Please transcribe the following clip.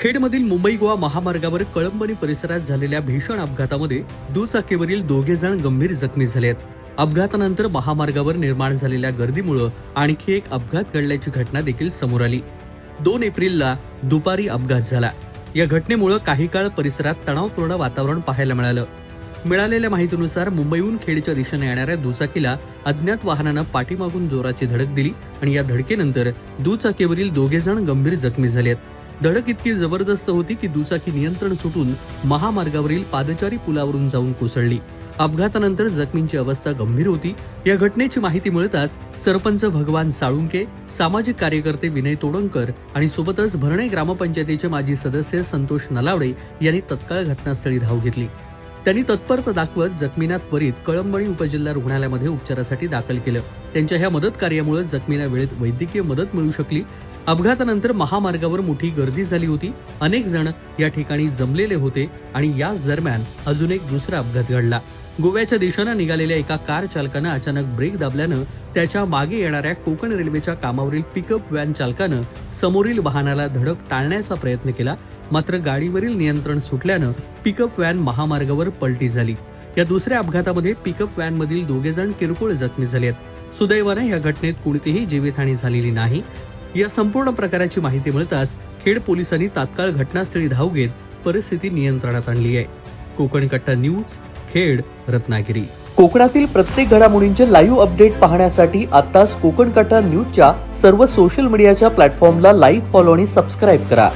खेडमधील मुंबई गोवा महामार्गावर कळंबणी परिसरात झालेल्या भीषण अपघातामध्ये दुचाकीवरील दोघे जण गंभीर जखमी झाले आहेत. अपघातानंतर महामार्गावर निर्माण झालेल्या गर्दीमुळे आणखी एक अपघात घडल्याची घटना देखील समोर आली. 2 एप्रिलला दुपारी अपघात झाला. या घटनेमुळे काही काळ परिसरात तणावपूर्ण वातावरण पाहायला मिळालं. मिळालेल्या माहितीनुसार मुंबईहून खेडच्या दिशेने येणाऱ्या दुचाकीला अज्ञात वाहनानं पाठीमागून जोराची धडक दिली आणि या धडकेनंतर दुचाकीवरील दोघे जण गंभीर जखमी झाले आहेत. धडक इतकी जबरदस्त होती की दुचाकी नियंत्रण सुटून महामार्गावरील पादचारी पुलावरून जाऊन कोसळली. अपघातानंतर जखमींची अवस्था गंभीर होती. या घटनेची माहिती मिळताच सरपंच भगवान साळुंके, सामाजिक कार्यकर्ते विनय तोडणकर आणि सोबतच भरणे ग्रामपंचायतीचे माजी सदस्य संतोष नलावडे यांनी तत्काळ घटनास्थळी धाव घेतली. त्यांनी तत्परता दाखवत जखमींना त्वरित कळंबणी उपजिल्हा रुग्णालयामध्ये उपचारासाठी दाखल केलं. त्यांच्या ह्या मदत कार्यामुळे जखमींना वेळेत वैद्यकीय मदत मिळू शकली. अपघातानंतर महामार्गावर मोठी गर्दी झाली होती. अनेक जण या ठिकाणी जमलेले होते आणि याच दरम्यान अजून एक दुसरा अपघात घडला. गोव्याच्या दिशेनं निघालेल्या एका कार चालकानं अचानक ब्रेक दाबल्यानं त्याच्या मागे येणाऱ्या कोकण रेल्वेच्या कामावरील पिकअप व्हॅन चालकानं समोरील वाहनाला धडक टाळण्याचा प्रयत्न केला. मात्र गाडीवरील नियंत्रण सुटल्यानं पिकअप व्हॅन महामार्गावर पलटी झाली. या दुसऱ्या अपघातामध्ये पिकअप व्हॅन मधील दोघे जण किरकोळ जखमी झाले आहेत. सुदैवाने या घटनेत कोणतीही जीवितहानी झालेली नाही. या संपूर्ण प्रकाराची माहिती मिळताच खेड पोलिसांनी तात्काळ घटनास्थळी धाव घेत परिस्थिती नियंत्रणात आणली आहे. कोकण कट्टा न्यूज, खेड, रत्नागिरी. कोकणातील प्रत्येक घडामोडींचे लाईव्ह अपडेट पाहण्यासाठी आताच कोकण कट्टा न्यूजच्या सर्व सोशल मीडियाच्या प्लॅटफॉर्मला लाईक, फॉलो आणि सबस्क्राईब करा.